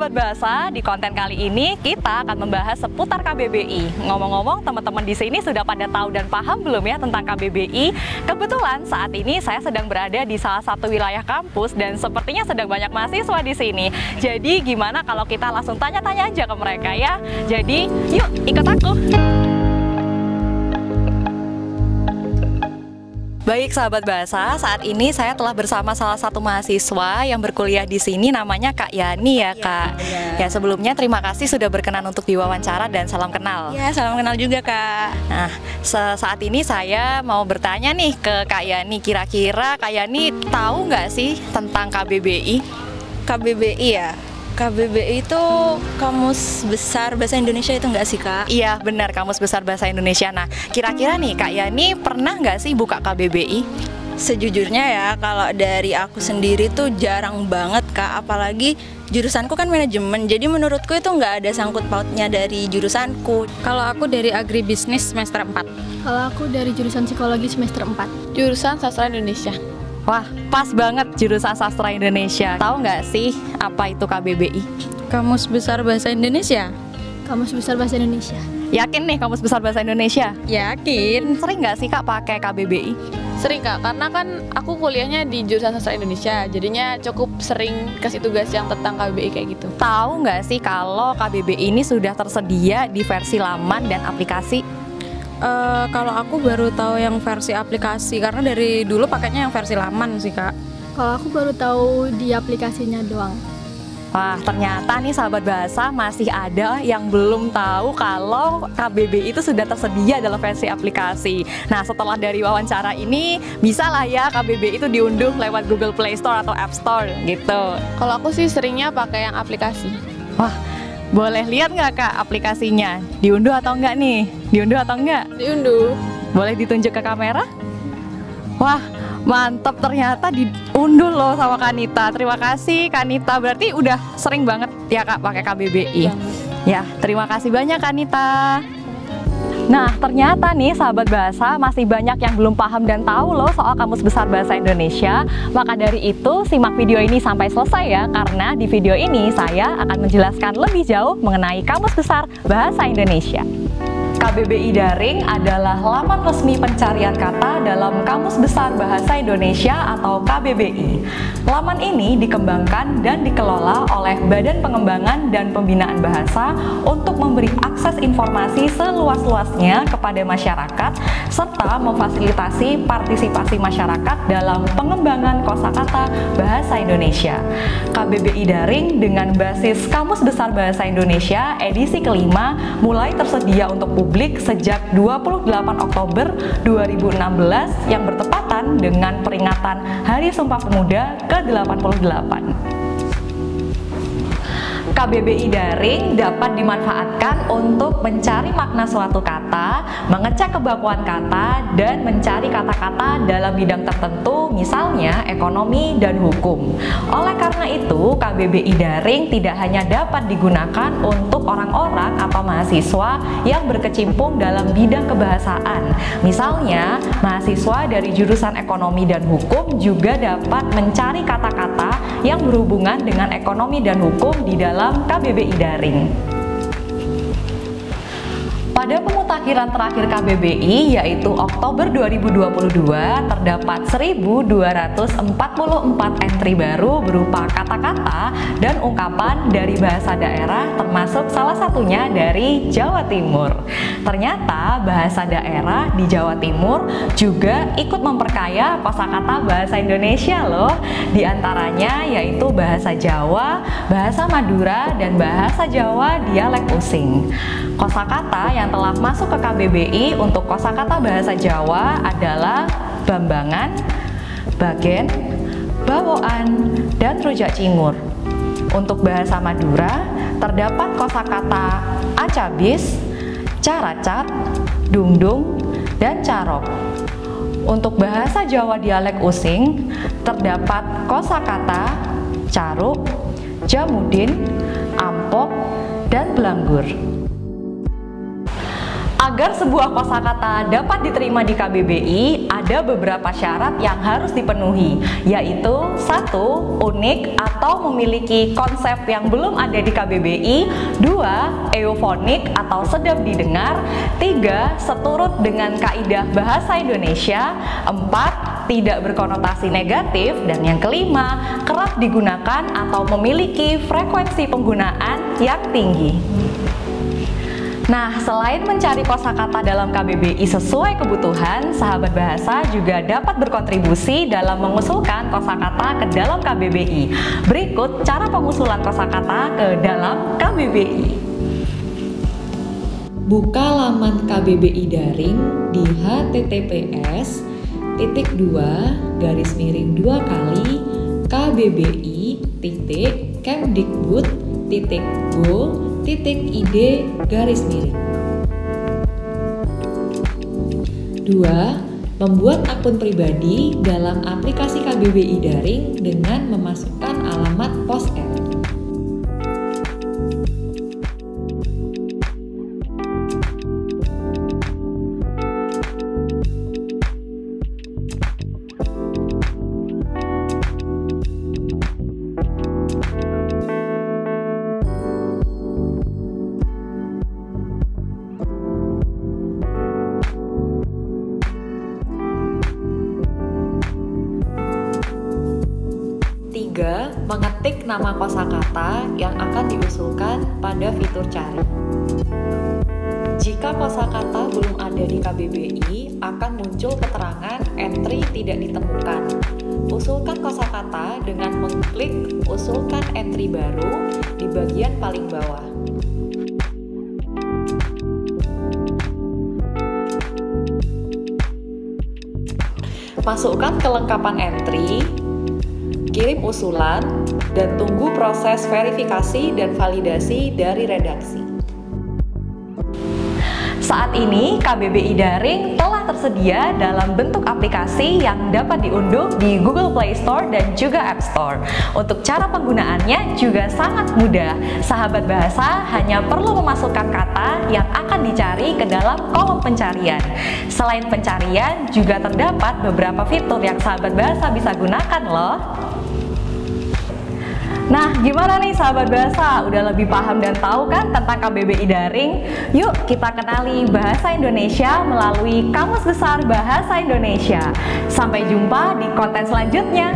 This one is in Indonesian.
Sahabat Bahasa, di konten kali ini kita akan membahas seputar KBBI. Ngomong-ngomong, teman-teman di sini sudah pada tahu dan paham belum ya tentang KBBI? Kebetulan saat ini saya sedang berada di salah satu wilayah kampus dan sepertinya sedang banyak mahasiswa di sini. Jadi gimana kalau kita langsung tanya-tanya aja ke mereka ya? Jadi yuk ikut aku. Baik sahabat bahasa, saat ini saya telah bersama salah satu mahasiswa yang berkuliah di sini, namanya Kak Yani ya Kak. Ya sebelumnya terima kasih sudah berkenan untuk diwawancara dan salam kenal. Ya, salam kenal juga Kak. Nah, saat ini saya mau bertanya nih ke Kak Yani, kira-kira Kak Yani tahu nggak sih tentang KBBI? KBBI ya? KBBI itu Kamus Besar Bahasa Indonesia itu nggak sih Kak? Iya benar, Kamus Besar Bahasa Indonesia. Nah, kira-kira nih Kak Yani pernah nggak sih buka KBBI? Sejujurnya ya, kalau dari aku sendiri tuh jarang banget Kak. Apalagi jurusanku kan manajemen, jadi menurutku itu nggak ada sangkut pautnya dari jurusanku. Kalau aku dari agribisnis semester 4. Kalau aku dari jurusan psikologi semester 4. Jurusan sastra Indonesia. Wah, pas banget jurusan sastra Indonesia. Tahu nggak sih apa itu KBBI? Kamus Besar Bahasa Indonesia. Kamus Besar Bahasa Indonesia. Yakin nih Kamus Besar Bahasa Indonesia? Yakin. Sering nggak sih Kak pakai KBBI? Sering Kak, karena kan aku kuliahnya di jurusan sastra Indonesia, jadinya cukup sering kasih tugas yang tentang KBBI kayak gitu. Tahu nggak sih kalau KBBI ini sudah tersedia di versi laman dan aplikasi? Kalau aku baru tahu yang versi aplikasi, karena dari dulu pakainya yang versi laman sih Kak. Kalau aku baru tahu di aplikasinya doang. Wah, ternyata nih sahabat bahasa masih ada yang belum tahu kalau KBBI itu sudah tersedia dalam versi aplikasi. Nah, setelah dari wawancara ini, bisa lah ya KBBI itu diunduh lewat Google Play Store atau App Store gitu. Kalau aku sih seringnya pakai yang aplikasi. Wah, boleh lihat nggak Kak aplikasinya? Diunduh atau enggak nih? Diunduh atau enggak? Diunduh. Boleh ditunjuk ke kamera? Wah, mantap, ternyata diunduh loh sama Kanita. Terima kasih Kanita, berarti udah sering banget ya Kak pakai KBBI. Ya, terima kasih banyak Kanita. Nah, ternyata nih sahabat bahasa masih banyak yang belum paham dan tahu loh soal Kamus Besar Bahasa Indonesia. Maka dari itu simak video ini sampai selesai ya, karena di video ini saya akan menjelaskan lebih jauh mengenai Kamus Besar Bahasa Indonesia. KBBI Daring adalah laman resmi pencarian kata dalam Kamus Besar Bahasa Indonesia atau KBBI. Laman ini dikembangkan dan dikelola oleh Badan Pengembangan dan Pembinaan Bahasa untuk memberi akses informasi seluas-luasnya kepada masyarakat serta memfasilitasi partisipasi masyarakat dalam pengembangan kosakata bahasa Indonesia. KBBI Daring dengan basis Kamus Besar Bahasa Indonesia edisi kelima mulai tersedia untuk publik sejak 28 Oktober 2016 yang bertepatan dengan peringatan Hari Sumpah Pemuda ke-88. KBBI Daring dapat dimanfaatkan untuk mencari makna suatu kata, mengecek kebakuan kata, dan mencari kata-kata dalam bidang tertentu, misalnya ekonomi dan hukum. Oleh karena itu, KBBI Daring tidak hanya dapat digunakan untuk orang-orang atau mahasiswa yang berkecimpung dalam bidang kebahasaan. Misalnya, mahasiswa dari jurusan ekonomi dan hukum juga dapat mencari kata-kata yang berhubungan dengan ekonomi dan hukum di dalam KBBI Daring. Pada pemutakhiran terakhir KBBI yaitu Oktober 2022 terdapat 1.244 entry baru berupa kata-kata dan ungkapan dari bahasa daerah, termasuk salah satunya dari Jawa Timur. Ternyata bahasa daerah di Jawa Timur juga ikut memperkaya kosakata bahasa Indonesia loh. Di antaranya yaitu bahasa Jawa, bahasa Madura, dan bahasa Jawa dialek Using. Kosakata yang telah masuk ke KBBI untuk kosakata bahasa Jawa adalah Bambangan, Bagen, Bawoan, dan Rujak Cingur. Untuk bahasa Madura terdapat kosakata Acabis, Caracat, Dungdung, dan Carok. Untuk bahasa Jawa dialek Using terdapat kosakata Caruk, Jamudin, Ampok, dan Belanggur. Agar sebuah kosakata dapat diterima di KBBI, ada beberapa syarat yang harus dipenuhi, yaitu 1. Unik atau memiliki konsep yang belum ada di KBBI. 2. Eufonik atau sedap didengar. 3. Seturut dengan kaidah bahasa Indonesia. 4. Tidak berkonotasi negatif. Dan yang kelima, kerap digunakan atau memiliki frekuensi penggunaan yang tinggi. Nah, selain mencari kosakata dalam KBBI sesuai kebutuhan, sahabat bahasa juga dapat berkontribusi dalam mengusulkan kosakata ke dalam KBBI. Berikut cara pengusulan kosakata ke dalam KBBI. Buka laman KBBI daring di https://kbbi.kemdikbud.go.id/. 2. Membuat akun pribadi dalam aplikasi KBBI daring dengan memasukkan alamat POS-N. 3. Mengetik nama kosakata yang akan diusulkan pada fitur cari. Jika kosakata belum ada di KBBI, akan muncul keterangan entry tidak ditemukan. Usulkan kosakata dengan mengklik usulkan entry baru di bagian paling bawah. Masukkan kelengkapan entry, kirim usulan, dan tunggu proses verifikasi dan validasi dari redaksi. Saat ini KBBI Daring telah tersedia dalam bentuk aplikasi yang dapat diunduh di Google Play Store dan juga App Store. Untuk cara penggunaannya juga sangat mudah. Sahabat bahasa hanya perlu memasukkan kata yang akan dicari ke dalam kolom pencarian. Selain pencarian, juga terdapat beberapa fitur yang sahabat bahasa bisa gunakan loh. Nah, gimana nih sahabat bahasa? Udah lebih paham dan tahu kan tentang KBBI Daring? Yuk kita kenali bahasa Indonesia melalui Kamus Besar Bahasa Indonesia. Sampai jumpa di konten selanjutnya.